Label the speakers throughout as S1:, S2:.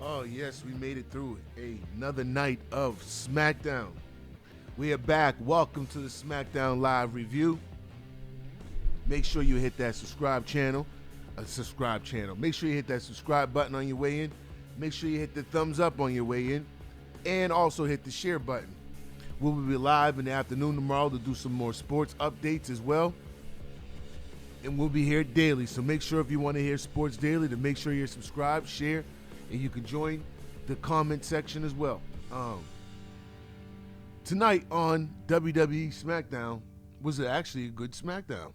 S1: Oh, yes, we made it through another night of Smackdown. We are back. Welcome to the Smackdown Live Review. Make sure you hit that subscribe channel. Make sure you hit that subscribe button on your way in. Make sure you hit the thumbs up on your way in. And also hit the share button. We'll be live in the afternoon tomorrow to do some more sports updates as well. And we'll be here daily. So make sure if you want to hear Sports Daily to make sure you're subscribed, share, and you can join the comment section as well. Tonight on WWE SmackDown was actually a good SmackDown.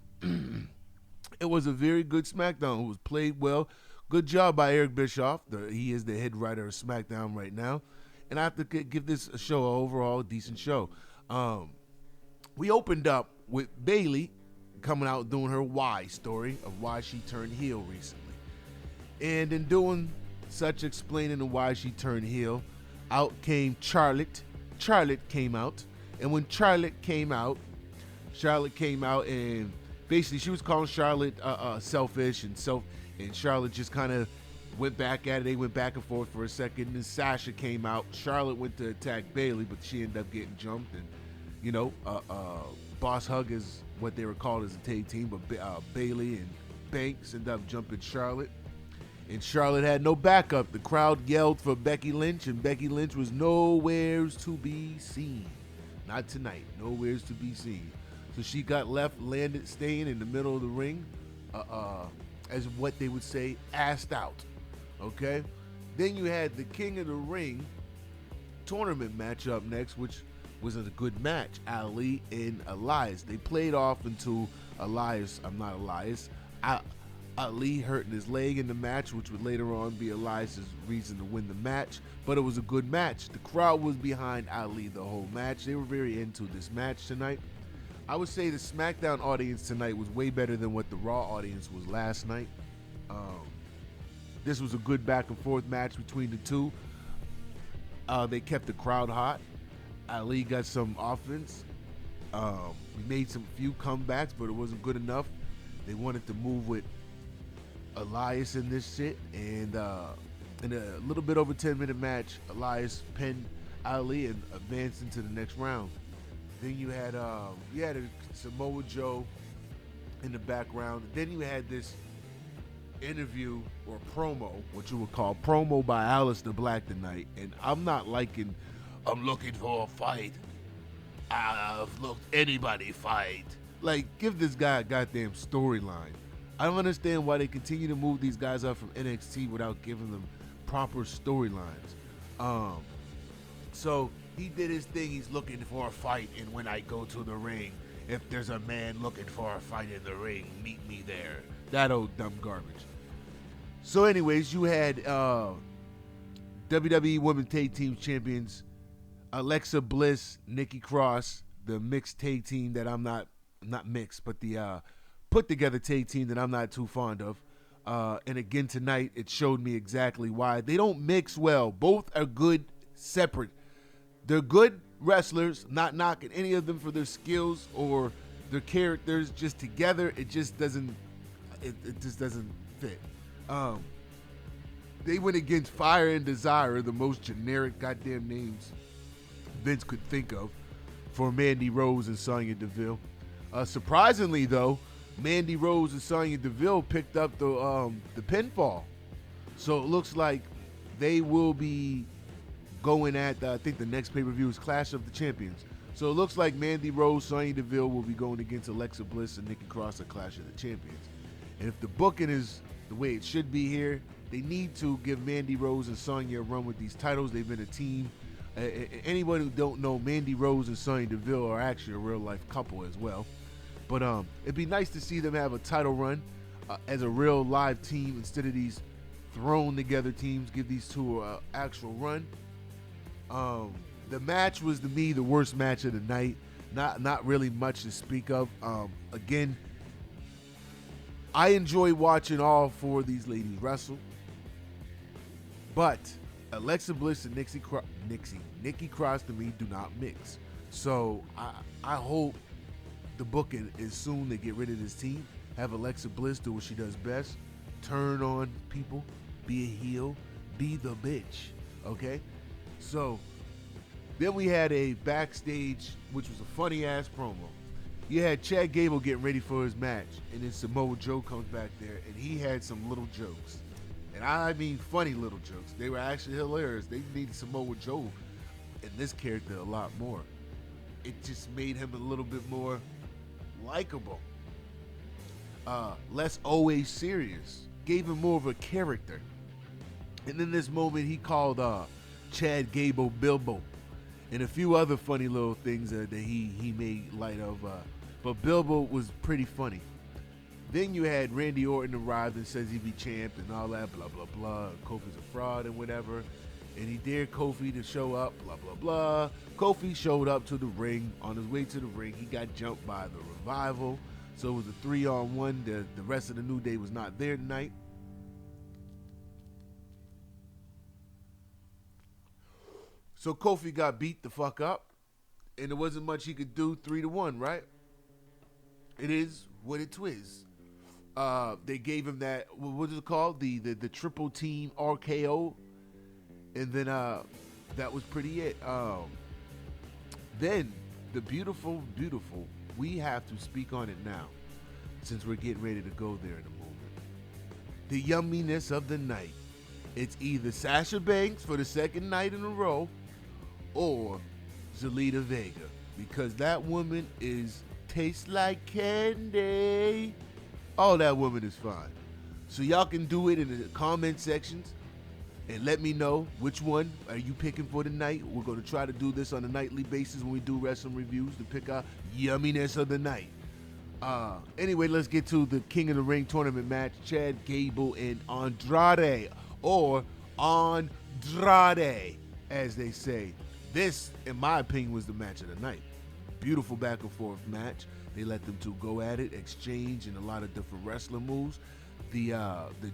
S1: It was a very good SmackDown. It was played well. Good job by Eric Bischoff. He is the head writer of SmackDown right now. And I have to give this a show, an overall decent show. We opened up with Bayley coming out doing her why story of why she turned heel recently. And in doing such explaining why she turned heel, out came Charlotte. Charlotte came out. And when Charlotte came out and basically she was calling Charlotte selfish and Charlotte just kind of went back at it. They went back and forth for a second. Then Sasha came out. Charlotte went to attack Bayley, but she ended up getting jumped. And, Boss Hug is what they were called as a tag team, but Bayley and Banks ended up jumping Charlotte. And Charlotte had no backup. The crowd yelled for Becky Lynch, and Becky Lynch was nowheres to be seen. Not tonight. Nowheres to be seen. So she got landed, staying in the middle of the ring, as what they would say, assed out. Okay? Then you had the King of the Ring tournament match up next, which was a good match. Ali and Elias. They played off into Ali hurting his leg in the match, which would later on be Elias' reason to win the match. But it was a good match. The crowd was behind Ali the whole match. They were very into this match tonight. I would say the SmackDown audience tonight was way better than what the Raw audience was last night. This was a good back and forth match between the two. They kept the crowd hot. Ali got some offense. We made some few comebacks, but it wasn't good enough. They wanted to move with Elias in this shit, and in a little bit over 10-minute match, Elias pinned Ali and advanced into the next round. Then you had a Samoa Joe in the background. Then you had this interview or promo, what you would call promo by Aleister Black tonight, and I'm looking for a fight. I've looked anybody fight. Like, give this guy a goddamn storyline. I don't understand why they continue to move these guys up from NXT without giving them proper storylines. So He did his thing. He's looking for a fight, and when I go to the ring, if there's a man looking for a fight in the ring, meet me there. That old dumb garbage. So, anyways, you had WWE Women's Tag Team Champions Alexa Bliss, Nikki Cross, the mixed tag team that I'm not mixed, but the put together tag team that I'm not too fond of. And again tonight, it showed me exactly why they don't mix well. Both are good separate. They're good wrestlers, not knocking any of them for their skills or their characters. Just together, it just doesn't. It just doesn't fit. They went against Fire and Desire, the most generic goddamn names Vince could think of, for Mandy Rose and Sonya Deville. Surprisingly, though, Mandy Rose and Sonya Deville picked up the pinfall, so it looks like they will be going at. I think the next pay-per-view is Clash of the Champions. So it looks like Mandy Rose, Sonya Deville will be going against Alexa Bliss and Nikki Cross at Clash of the Champions. And if the booking is the way it should be here, they need to give Mandy Rose and Sonya a run with these titles. They've been a team. Anyone who don't know, Mandy Rose and Sonya Deville are actually a real-life couple as well. But it'd be nice to see them have a title run as a real live team instead of these thrown-together teams. Give these two an actual run. The match was, to me, the worst match of the night. Not really much to speak of. Again, I enjoy watching all four of these ladies wrestle. But Alexa Bliss and Nikki Cross, to me, do not mix. So I hope the booking is soon to get rid of this team. Have Alexa Bliss do what she does best. Turn on people. Be a heel. Be the bitch. Okay? So then we had a backstage, which was a funny-ass promo. You had Chad Gable getting ready for his match, and then Samoa Joe comes back there, and he had some little jokes. And I mean funny little jokes. They were actually hilarious. They needed Samoa Joe in this character a lot more. It just made him a little bit more likable. Less always serious. Gave him more of a character. And in this moment, he called Chad Gable Bilbo. And a few other funny little things that he made light of. But Bilbo was pretty funny. Then you had Randy Orton arrived and says he'd be champ and all that, blah, blah, blah. Kofi's a fraud and whatever. And he dared Kofi to show up, blah, blah, blah. Kofi showed up to the ring. On his way to the ring, he got jumped by the Revival. So it was a 3-on-1. The rest of the New Day was not there tonight. So Kofi got beat the fuck up. And there wasn't much he could do. 3-1, right? It is what it is. They gave him that, what is it called? The triple team RKO. And then that was pretty it. Then the beautiful, we have to speak on it now, since we're getting ready to go there in a moment. The yumminess of the night. It's either Sasha Banks for the second night in a row or Zelina Vega, because that woman tastes like candy. Oh, that woman is fine. So y'all can do it in the comment sections and let me know which one are you picking for tonight. We're going to try to do this on a nightly basis when we do wrestling reviews to pick our yumminess of the night. Anyway, let's get to the King of the Ring tournament match. Chad Gable and Andrade, or Andrade, as they say. This, in my opinion, was the match of the night. Beautiful back and forth match. They let them two go at it, exchange, and a lot of different wrestling moves. The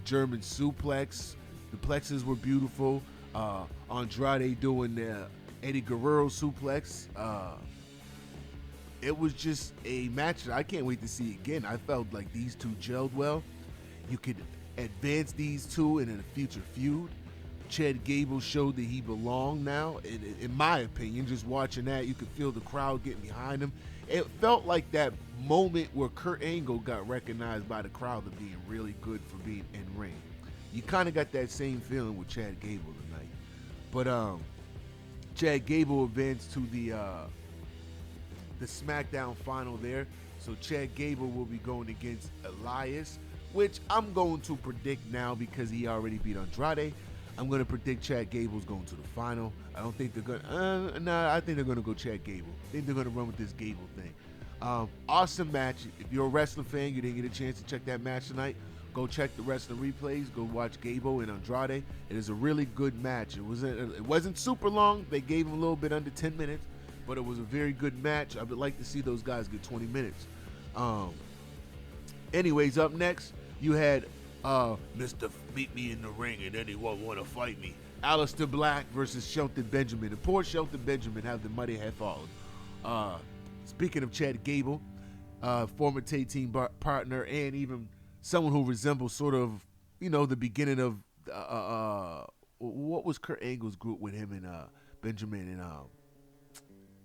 S1: German suplex, the plexes were beautiful. Andrade doing the Eddie Guerrero suplex. It was just a match that I can't wait to see again. I felt like these two gelled well. You could advance these two in a future feud. Chad Gable showed that he belonged now. In my opinion, just watching that, you could feel the crowd getting behind him. It felt like that moment where Kurt Angle got recognized by the crowd of being really good for being in ring. You kind of got that same feeling with Chad Gable tonight. But Chad Gable advanced to the Smackdown final there. So Chad Gable will be going against Elias, which I'm going to predict now because he already beat Andrade. I'm gonna predict Chad Gable's going to the final. I don't think they're gonna. I think they're gonna go Chad Gable. I think they're gonna run with this Gable thing. Awesome match. If you're a wrestling fan, you didn't get a chance to check that match tonight, go check the wrestling replays. Go watch Gable and Andrade. It is a really good match. It wasn't super long. They gave him a little bit under 10 minutes, but it was a very good match. I would like to see those guys get 20 minutes. Anyways, up next, you had Mr. Meet Me in the Ring and anyone want to fight me. Aleister Black versus Shelton Benjamin. And poor Shelton Benjamin have the mighty had fallen. Speaking of Chad Gable, former tag team partner and even someone who resembles sort of, the beginning of what was Kurt Angle's group with him and Benjamin and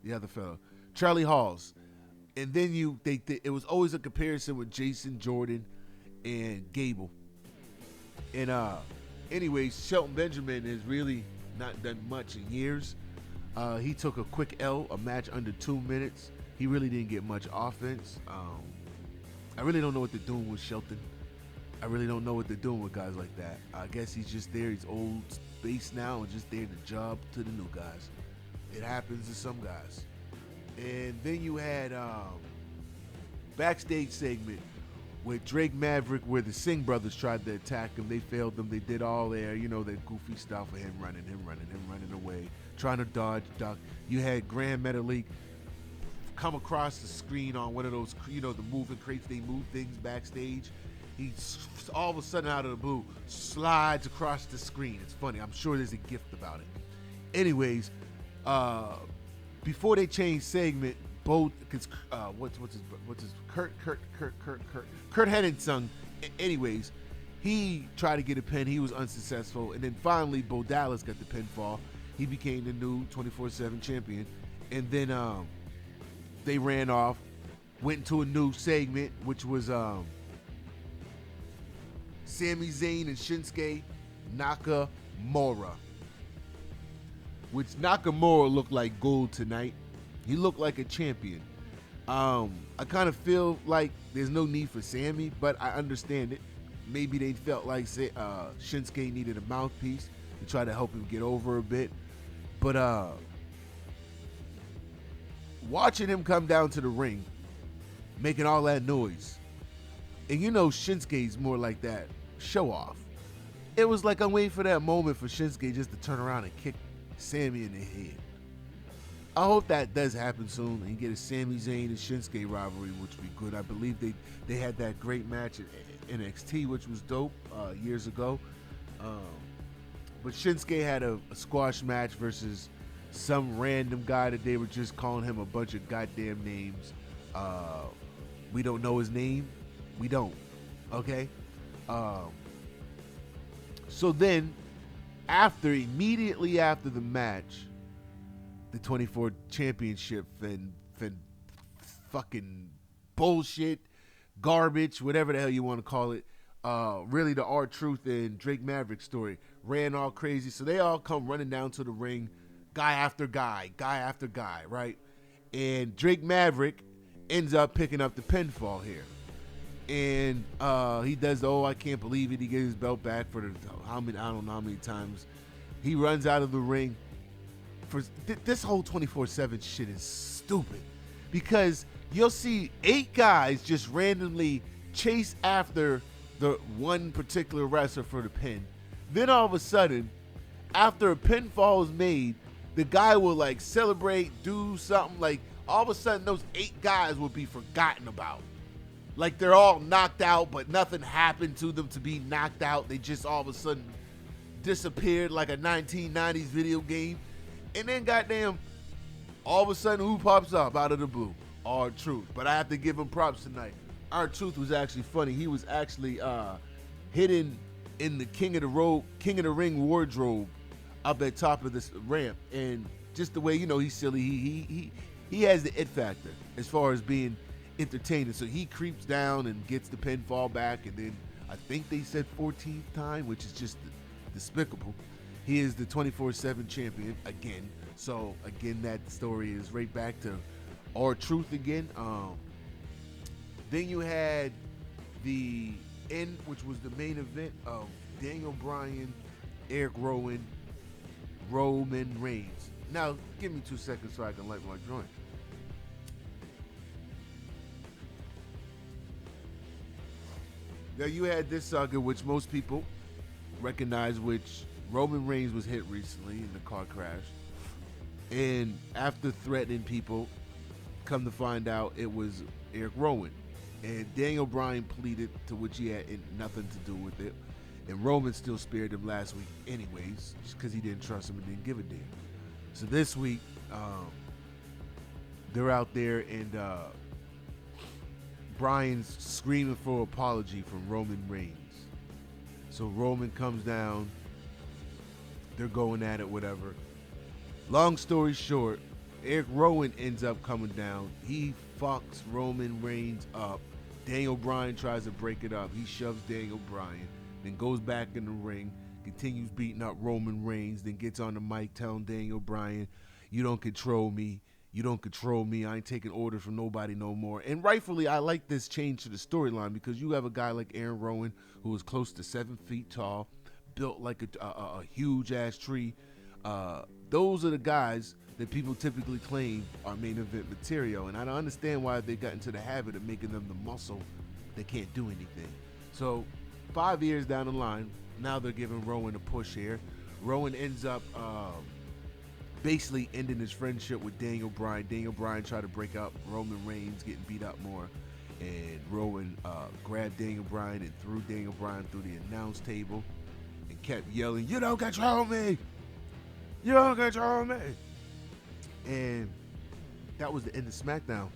S1: the other fellow, Charlie Halls. And then it was always a comparison with Jason Jordan and Gable. And anyways, Shelton Benjamin has really not done much in years. He took a quick L, a match under 2 minutes. He really didn't get much offense. I really don't know what they're doing with Shelton. I really don't know what they're doing with guys like that. I guess he's just there. He's old base now and just there to job to the new guys. It happens to some guys. And then you had backstage segment with Drake Maverick where the Singh brothers tried to attack him. They failed them. They did all their, that goofy stuff of him running away, trying to dodge, duck. You had Grand Metalik come across the screen on one of those, the moving crates. They move things backstage. He all of a sudden out of the blue slides across the screen. It's funny. I'm sure there's a gift about it. Anyways, before they changed segment, both because what's his Kurt Henningson. Anyways, he tried to get a pin. He was unsuccessful, and then finally Bo Dallas got the pinfall. He became the new 24/7 champion, and then they ran off, went into a new segment, which was Sami Zayn and Shinsuke Nakamura. Which Nakamura looked like gold tonight. He looked like a champion. I kind of feel like there's no need for Sammy, but I understand it. Maybe they felt like Shinsuke needed a mouthpiece to try to help him get over a bit. But watching him come down to the ring, making all that noise, and Shinsuke's more like that show off. It was like I'm waiting for that moment for Shinsuke just to turn around and kick Sammy in the head. I hope that does happen soon and get a Sami Zayn and Shinsuke rivalry, which would be good. I believe they had that great match at NXT, which was dope years ago. But Shinsuke had a squash match versus some random guy that they were just calling him a bunch of goddamn names. We don't know his name. We don't. Okay? So then, immediately after the match, the 24 championship and fucking bullshit, garbage, whatever the hell you want to call it, really the R-Truth and Drake Maverick story ran all crazy. So they all come running down to the ring, guy after guy, right? And Drake Maverick ends up picking up the pinfall here. And he does I can't believe it. He gets his belt back for I don't know how many times. He runs out of the ring. This whole 24/7 shit is stupid because you'll see 8 guys just randomly chase after the one particular wrestler for the pin. Then all of a sudden, after a pinfall is made, the guy will celebrate, do something. All of a sudden, those 8 guys will be forgotten about. They're all knocked out, but nothing happened to them to be knocked out. They just all of a sudden disappeared like a 1990s video game. And then goddamn, all of a sudden, who pops up out of the blue? R-Truth. But I have to give him props tonight. R-Truth was actually funny. He was actually hidden in the King of the Ring wardrobe up at top of this ramp. And just the way, he's silly. He has the it factor as far as being entertaining. So he creeps down and gets the pinfall back. And then I think they said 14th time, which is just despicable. He is the 24/7 champion again. So again, that story is right back to R-Truth again. Then you had the end, which was the main event of Daniel Bryan Eric Rowan, Roman Reigns. Now, give me 2 seconds so I can light my joint. Now, you had this saga, which most people recognize, which Roman Reigns was hit recently in the car crash. And after threatening people, come to find out it was Eric Rowan. And Daniel Bryan pleaded, to which he had nothing to do with it. And Roman still spared him last week anyways, just because he didn't trust him and didn't give a damn. So this week, they're out there and Bryan's screaming for apology from Roman Reigns. So Roman comes down, they're going at it, whatever. Long story short, Eric Rowan ends up coming down. He fucks Roman Reigns up. Daniel Bryan tries to break it up. He shoves Daniel Bryan, then goes back in the ring, continues beating up Roman Reigns, then gets on the mic telling Daniel Bryan, "You don't control me. You don't control me. I ain't taking orders from nobody no more." And rightfully, I like this change to the storyline because you have a guy like Aaron Rowan who is close to 7 feet tall, built like a huge-ass tree. Those are the guys that people typically claim are main event material. And I don't understand why they got into the habit of making them the muscle that can't do anything. So 5 years down the line, now they're giving Rowan a push here. Rowan ends up basically ending his friendship with Daniel Bryan. Daniel Bryan tried to break up Roman Reigns, getting beat up more. And Rowan grabbed Daniel Bryan and threw Daniel Bryan through the announce table and kept yelling, "You don't control me! You don't control me!" And that was the end of Smackdown.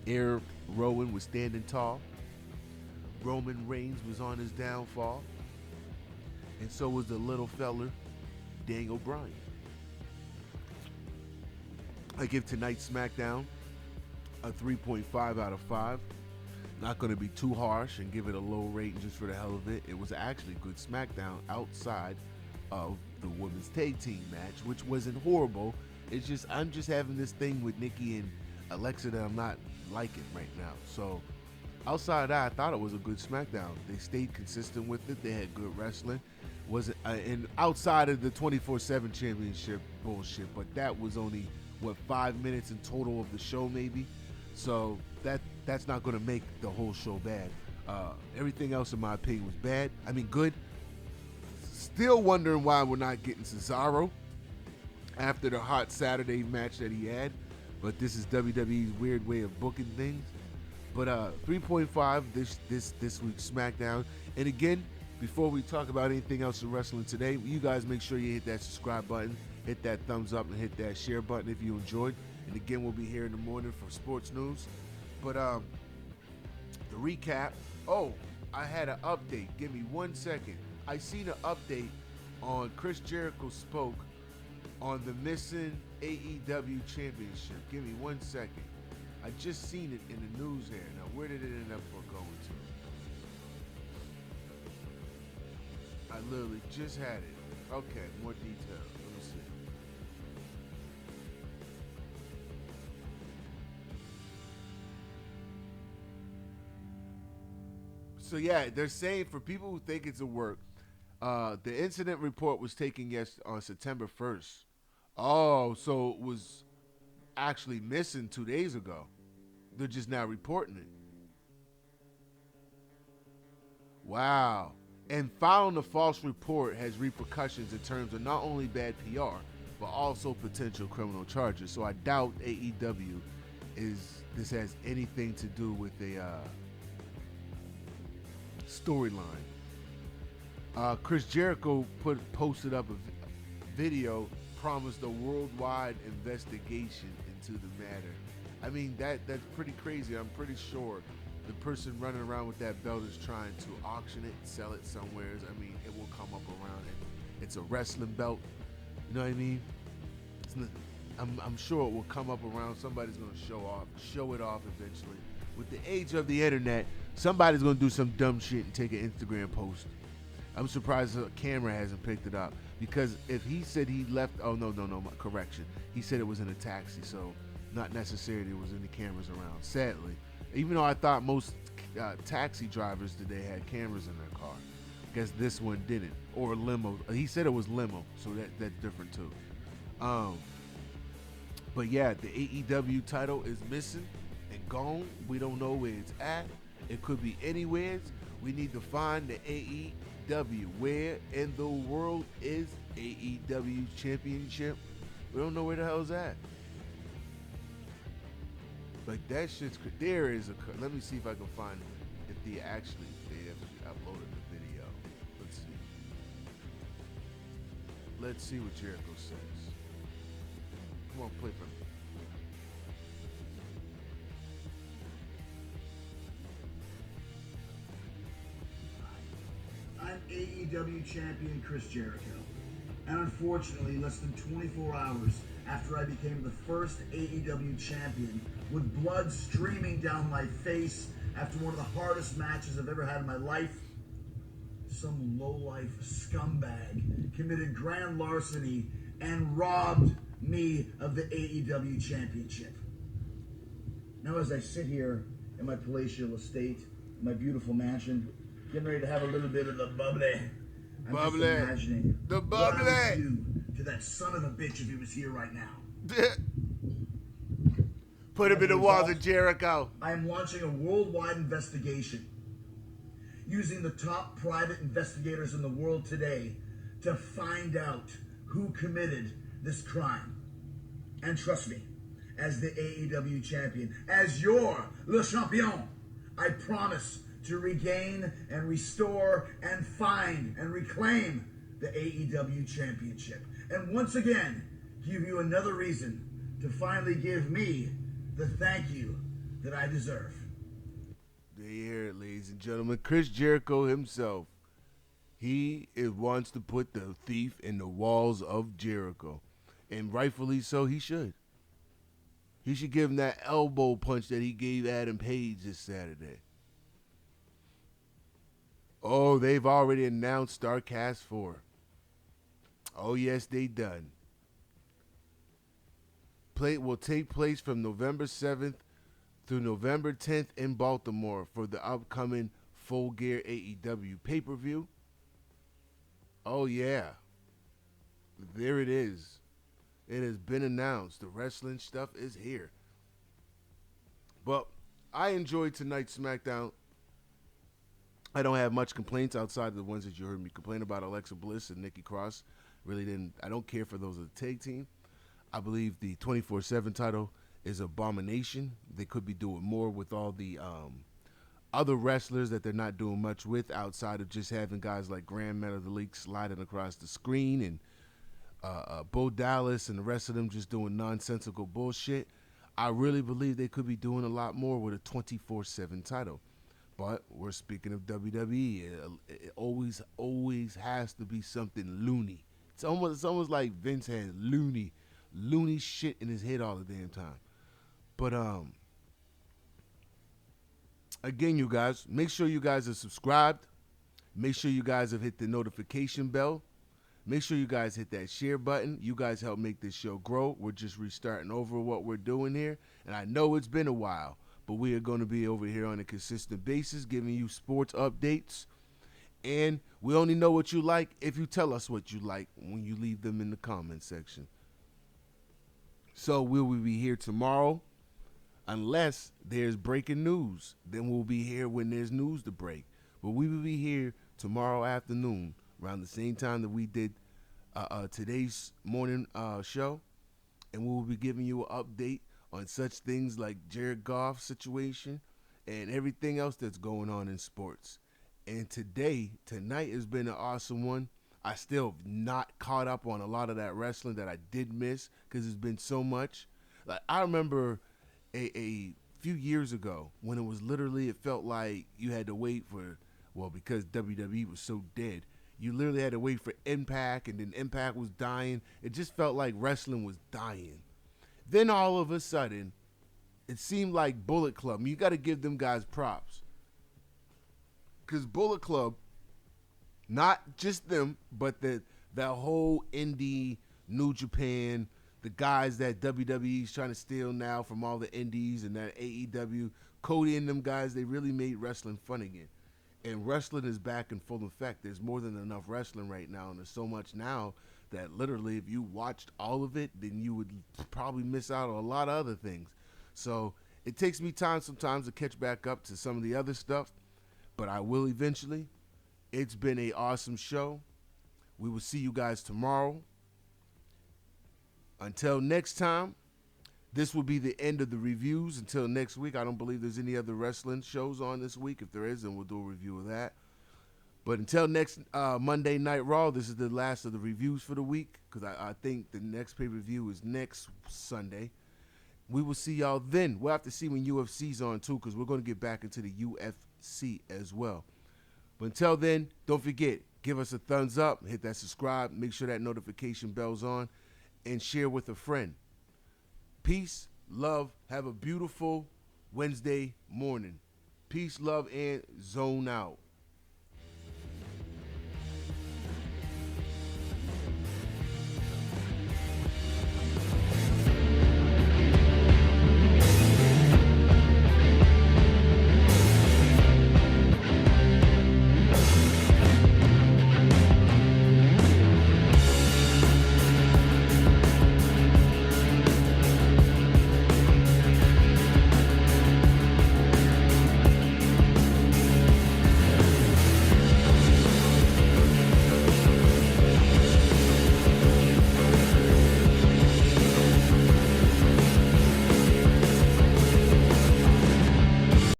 S1: Eric Rowan was standing tall. Roman Reigns was on his downfall. And so was the little fella, Daniel Bryan. I give tonight's Smackdown a 3.5 out of 5. Not going to be too harsh and give it a low rating just for the hell of it. It was actually good Smackdown outside of the women's tag team match, which wasn't horrible. It's just, I'm just having this thing with Nikki and Alexa that I'm not liking right now. So outside of that, I thought it was a good Smackdown. They stayed consistent with it. They had good wrestling. Wasn't and outside of the 24/7 championship bullshit, but that was only 5 minutes in total of the show maybe. So that's not going to make the whole show bad. Everything else in my opinion was bad. I mean good. Still wondering why we're not getting Cesaro after the hot Saturday match that he had, but this is WWE's weird way of booking things. But 3.5 this week's SmackDown. And again, before we talk about anything else in wrestling today, you guys make sure you hit that subscribe button, hit that thumbs up, and hit that share button if you enjoyed. And again, we'll be here in the morning for sports news. But the recap. Oh, I had an update. Give me 1 second. I seen an update on Chris Jericho spoke on the missing AEW championship. Give me 1 second. I just seen it in the news here. Now, where did it end up going to? I literally just had it. Okay, more details. Let me see. So yeah, they're saying for people who think it's a work, the incident report was taken on September 1st. Oh, so it was actually missing 2 days ago. They're just now reporting it. Wow. And filing a false report has repercussions in terms of not only bad PR, but also potential criminal charges. So I doubt AEW this has anything to do with a storyline. Chris Jericho posted up a video, promised a worldwide investigation into the matter. I mean, that's pretty crazy. I'm pretty sure the person running around with that belt is trying to auction it, sell it somewhere. I mean, it will come up around it. It's a wrestling belt. You know what I mean? I'm sure it will come up around. Somebody's going to show it off eventually. With the age of the internet, somebody's going to do some dumb shit and take an Instagram post. I'm surprised the camera hasn't picked it up, because if he said he left, no, correction. He said it was in a taxi, so not necessarily there was any cameras around, sadly. Even though I thought most taxi drivers today had cameras in their car. Guess this one didn't. Or limo. He said it was limo, so that's different too. Um, but yeah, the AEW title is missing and gone. We don't know where it's at. It could be anywhere. We need to find the AEW. Where in the world is AEW Championship? We don't know where the hell it's at. Like that shit's. There is a. Let me see if I can find if they actually uploaded the video. Let's see. Let's see what Jericho says. Come on, play for me.
S2: I'm AEW champion Chris Jericho. And unfortunately, less than 24 hours after I became the first AEW champion, with blood streaming down my face after one of the hardest matches I've ever had in my life, some lowlife scumbag committed grand larceny and robbed me of the AEW championship. Now as I sit here in my palatial estate, in my beautiful mansion, getting ready to have a little bit of the bubbly, I'm just imagining
S1: the
S2: what
S1: bubbly
S2: I would do to that son of a bitch if he was here right now.
S1: Put him in the walls of Jericho.
S2: I am launching a worldwide investigation using the top private investigators in the world today to find out who committed this crime. And trust me, as the AEW champion, as your Le Champion, I promise to regain and restore and find and reclaim the AEW championship. And once again, give you another reason to finally give me the thank you that I deserve.
S1: There you hear it, ladies and gentlemen. Chris Jericho himself. He wants to put the thief in the walls of Jericho. And rightfully so, he should. He should give him that elbow punch that he gave Adam Page this Saturday. Oh, they've already announced StarCast 4. Oh, yes, they done. Play will take place from November 7th through November 10th in Baltimore for the upcoming Full Gear AEW pay-per-view. Oh, yeah. There it is. It has been announced. The wrestling stuff is here. But I enjoyed tonight's SmackDown. I don't have much complaints outside of the ones that you heard me complain about, Alexa Bliss and Nikki Cross. Really didn't. I don't care for those of the tag team. I believe the 24/7 title is abomination. They could be doing more with all the other wrestlers that they're not doing much with outside of just having guys like Grand Metalik sliding across the screen and Bo Dallas and the rest of them just doing nonsensical bullshit. I really believe they could be doing a lot more with a 24/7 title. But we're speaking of WWE. It always has to be something loony. It's almost like Vince has loony shit in his head all the damn time. But again, you guys, make sure you guys are subscribed. Make sure you guys have hit the notification bell. Make sure you guys hit that share button. You guys help make this show grow. We're just restarting over what we're doing here. And I know it's been a while, but we are going to be over here on a consistent basis giving you sports updates. And we only know what you like if you tell us what you like when you leave them in the comment section. So will we be here tomorrow? Unless there's breaking news. Then we'll be here when there's news to break. But we will be here tomorrow afternoon around the same time that we did today's morning show. And we will be giving you an update on such things like Jared Goff's situation and everything else that's going on in sports. And tonight has been an awesome one. I still have not caught up on a lot of that wrestling that I did miss because there's been so much. Like I remember a few years ago when it felt like you had to wait for, because WWE was so dead, you literally had to wait for Impact, and then Impact was dying. It just felt like wrestling was dying. Then all of a sudden, it seemed like Bullet Club. You got to give them guys props. Because Bullet Club, not just them, but that whole indie, New Japan, the guys that WWE's trying to steal now from all the indies and that AEW, Cody and them guys, they really made wrestling fun again. And wrestling is back in full effect. There's more than enough wrestling right now, and there's so much now that literally, if you watched all of it, then you would probably miss out on a lot of other things. So it takes me time sometimes to catch back up to some of the other stuff, but I will eventually. It's been a awesome show. We will see you guys tomorrow. Until next time, this will be the end of the reviews. Until next week, I don't believe there's any other wrestling shows on this week. If there is, then we'll do a review of that. But until next Monday Night Raw, this is the last of the reviews for the week, because I think the next pay-per-view is next Sunday. We will see y'all then. We'll have to see when UFC's on, too, because we're going to get back into the UFC as well. But until then, don't forget, give us a thumbs up, hit that subscribe, make sure that notification bell's on, and share with a friend. Peace, love, have a beautiful Wednesday morning. Peace, love, and zone out.